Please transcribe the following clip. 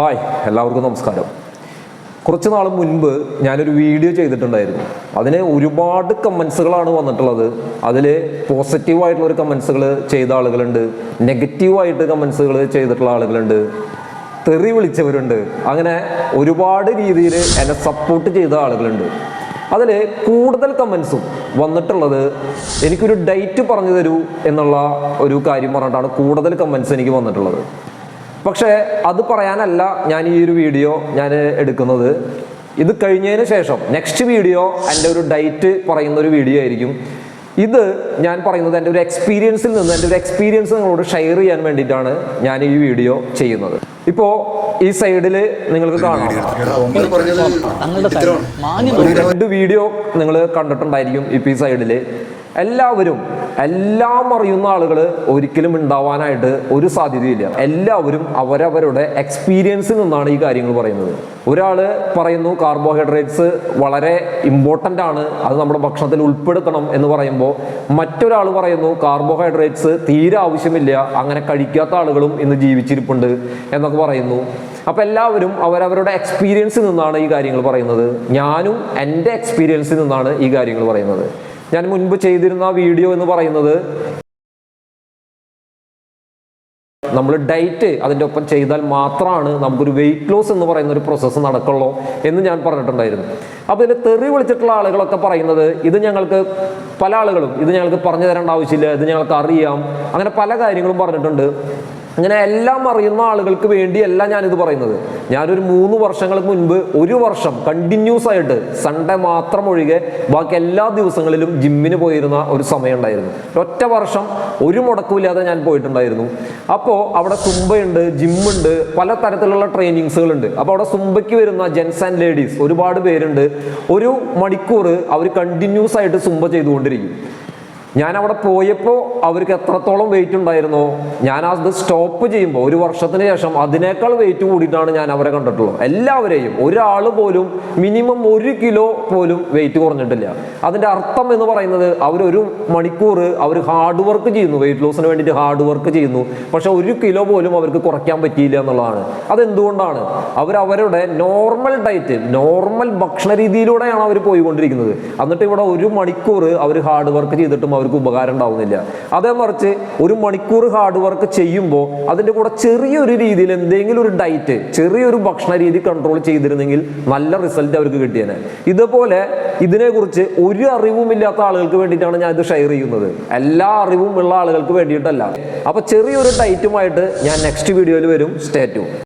Hi, എല്ലാവർക്കും നമസ്കാരം. കുറച്ച് നാൾ മുൻപ് ഞാനൊരു വീഡിയോ ചെയ്തിട്ടുണ്ടായിരുന്നു. അതിന് ഒരുപാട് കമൻസുകളാണ് വന്നിട്ടുള്ളത്. അതിൽ പോസിറ്റീവായിട്ടുള്ളൊരു കമൻസുകൾ ചെയ്ത ആളുകളുണ്ട്, നെഗറ്റീവായിട്ട് കമൻസുകൾ ചെയ്തിട്ടുള്ള ആളുകളുണ്ട്, തെറി വിളിച്ചവരുണ്ട്. അങ്ങനെ ഒരുപാട് രീതിയിൽ എന്നെ സപ്പോർട്ട് ചെയ്ത ആളുകളുണ്ട്. അതിൽ കൂടുതൽ കമൻസും വന്നിട്ടുള്ളത് എനിക്കൊരു ഡേറ്റ് പറഞ്ഞു തരൂ എന്നുള്ള ഒരു കാര്യം പറഞ്ഞിട്ടാണ് കൂടുതൽ കമൻസ് എനിക്ക് വന്നിട്ടുള്ളത്. പക്ഷേ അത് പറയാനല്ല ഞാൻ ഈ ഒരു വീഡിയോ എടുക്കുന്നത്. ഇത് കഴിഞ്ഞതിന് ശേഷം നെക്സ്റ്റ് വീഡിയോ എൻ്റെ ഒരു ഡേറ്റ് പറയുന്ന ഒരു വീഡിയോ ആയിരിക്കും. ഇത് ഞാൻ പറയുന്നത് എൻ്റെ ഒരു എക്സ്പീരിയൻസിൽ നിന്ന് എൻ്റെ ഒരു എക്സ്പീരിയൻസ് നിങ്ങളോട് ഷെയർ ചെയ്യാൻ വേണ്ടിയിട്ടാണ് ഞാൻ ഈ വീഡിയോ ചെയ്യുന്നത്. ഇപ്പോൾ ഈ സൈഡിൽ നിങ്ങൾക്ക് കാണാം, രണ്ട് വീഡിയോ നിങ്ങൾ കണ്ടിട്ടുണ്ടായിരിക്കും. ഇപ്പോൾ ഈ സൈഡിൽ എല്ലാം അറിയുന്ന ആളുകൾ ഒരിക്കലും ഉണ്ടാവാനായിട്ട് ഒരു സാധ്യതയില്ല. എല്ലാവരും അവരവരുടെ എക്സ്പീരിയൻസിൽ നിന്നാണ് ഈ കാര്യങ്ങൾ പറയുന്നത്. ഒരാൾ പറയുന്നു കാർബോഹൈഡ്രേറ്റ്സ് വളരെ ഇമ്പോർട്ടൻ്റ് ആണ്, അത് നമ്മുടെ ഭക്ഷണത്തിൽ ഉൾപ്പെടുത്തണം എന്ന് പറയുമ്പോൾ മറ്റൊരാൾ പറയുന്നു കാർബോഹൈഡ്രേറ്റ്സ് തീരെ ആവശ്യമില്ല, അങ്ങനെ കഴിക്കാത്ത ആളുകളും ഇന്ന് ജീവിച്ചിരിപ്പുണ്ട് എന്നൊക്കെ പറയുന്നു. അപ്പം എല്ലാവരും അവരവരുടെ എക്സ്പീരിയൻസിൽ നിന്നാണ് ഈ കാര്യങ്ങൾ പറയുന്നത്. ഞാനും എൻ്റെ എക്സ്പീരിയൻസിൽ നിന്നാണ് ഈ കാര്യങ്ങൾ പറയുന്നത്. ഞാൻ മുൻപ് ചെയ്തിരുന്ന വീഡിയോ എന്ന് പറയുന്നത് നമ്മൾ ഡയറ്റ് അതിൻ്റെ ഒപ്പം ചെയ്താൽ മാത്രമാണ് നമുക്കൊരു വെയിറ്റ് ലോസ് എന്ന് പറയുന്ന ഒരു പ്രോസസ്സ് നടക്കുള്ളൂ എന്ന് ഞാൻ പറഞ്ഞിട്ടുണ്ടായിരുന്നു. അപ്പോൾ ഇതിൽ തെറി വിളിച്ചിട്ടുള്ള ആളുകളൊക്കെ പറയുന്നത് പല ആളുകളും ഇത് ഞങ്ങൾക്ക് പറഞ്ഞു തരേണ്ട ആവശ്യമില്ല, ഇത് ഞങ്ങൾക്ക് അറിയാം, അങ്ങനെ പല കാര്യങ്ങളും പറഞ്ഞിട്ടുണ്ട്. അങ്ങനെ എല്ലാം അറിയുന്ന ആളുകൾക്ക് വേണ്ടിയല്ല ഞാനിത് പറയുന്നത്. ഞാനൊരു 3 വർഷങ്ങൾക്ക് മുൻപ് ഒരു വർഷം കണ്ടിന്യൂസ് ആയിട്ട് സൺഡേ മാത്രം ഒഴികെ ബാക്കി എല്ലാ ദിവസങ്ങളിലും ജിമ്മിന് പോയിരുന്ന ഒരു സമയം ഉണ്ടായിരുന്നു. ഒറ്റ വർഷം ഒരു മുടക്കമില്ലാതെ ഞാൻ പോയിട്ടുണ്ടായിരുന്നു. അപ്പോൾ അവിടെ സുംബയുണ്ട്, ജിമ്മുണ്ട്, പല തരത്തിലുള്ള ട്രെയിനിങ്സുകളുണ്ട്. അപ്പോൾ അവിടെ സുംബയ്ക്ക് വരുന്ന ജെൻസ് ആൻഡ് ലേഡീസ് ഒരുപാട് പേരുണ്ട്. 1 മണിക്കൂർ അവർ കണ്ടിന്യൂസ് ആയിട്ട് സുംബ ചെയ്തുകൊണ്ടിരിക്കും. ഞാൻ അവിടെ പോയപ്പോൾ അവർക്ക് എത്രത്തോളം വെയിറ്റ് ഉണ്ടായിരുന്നോ, ഞാൻ അത് സ്റ്റോപ്പ് ചെയ്യുമ്പോൾ 1 വർഷത്തിന് ശേഷം അതിനേക്കാൾ വെയിറ്റ് കൂടിയിട്ടാണ് ഞാൻ അവരെ കണ്ടിട്ടുള്ളത്. എല്ലാവരെയും, ഒരാൾ പോലും മിനിമം 1 കിലോ പോലും വെയിറ്റ് കുറഞ്ഞിട്ടില്ല. അതിൻ്റെ അർത്ഥം എന്ന് പറയുന്നത് അവർ 1 മണിക്കൂർ അവർ ഹാർഡ് വർക്ക് ചെയ്യുന്നു, വെയിറ്റ് ലോസിന് വേണ്ടിയിട്ട് ഹാർഡ് വർക്ക് ചെയ്യുന്നു. പക്ഷെ 1 കിലോ പോലും അവർക്ക് കുറയ്ക്കാൻ പറ്റിയില്ല എന്നുള്ളതാണ്. അതെന്തുകൊണ്ടാണ്? അവരവരുടെ നോർമൽ ഡയറ്റ്, നോർമൽ ഭക്ഷണ രീതിയിലൂടെയാണ് അവർ പോയിക്കൊണ്ടിരിക്കുന്നത്. എന്നിട്ട് ഇവിടെ 1 മണിക്കൂർ അവർ ഹാർഡ് വർക്ക് ചെയ്തിട്ടും അവർക്ക് ഉപകാരം ഉണ്ടാവുന്നില്ല. അതേ മറിച്ച് 1 മണിക്കൂർ ഹാർഡ് വർക്ക് ചെയ്യുമ്പോൾ അതിൻ്റെ കൂടെ ചെറിയൊരു രീതിയിൽ എന്തെങ്കിലും ഒരു ഡയറ്റ്, ചെറിയൊരു ഭക്ഷണ രീതി കൺട്രോൾ ചെയ്തിരുന്നെങ്കിൽ നല്ല റിസൾട്ട് അവർക്ക് കിട്ടിയേനെ. ഇതുപോലെ ഇതിനെക്കുറിച്ച് ഒരു അറിവുമില്ലാത്ത ആളുകൾക്ക് വേണ്ടിയിട്ടാണ് ഞാൻ ഇത് ഷെയർ ചെയ്യുന്നത്, എല്ലാ അറിവും ഉള്ള ആളുകൾക്ക് വേണ്ടിയിട്ടല്ല. അപ്പോൾ ചെറിയൊരു ഡയറ്റുമായിട്ട് ഞാൻ നെക്സ്റ്റ് വീഡിയോയിൽ വരും. Stay tune.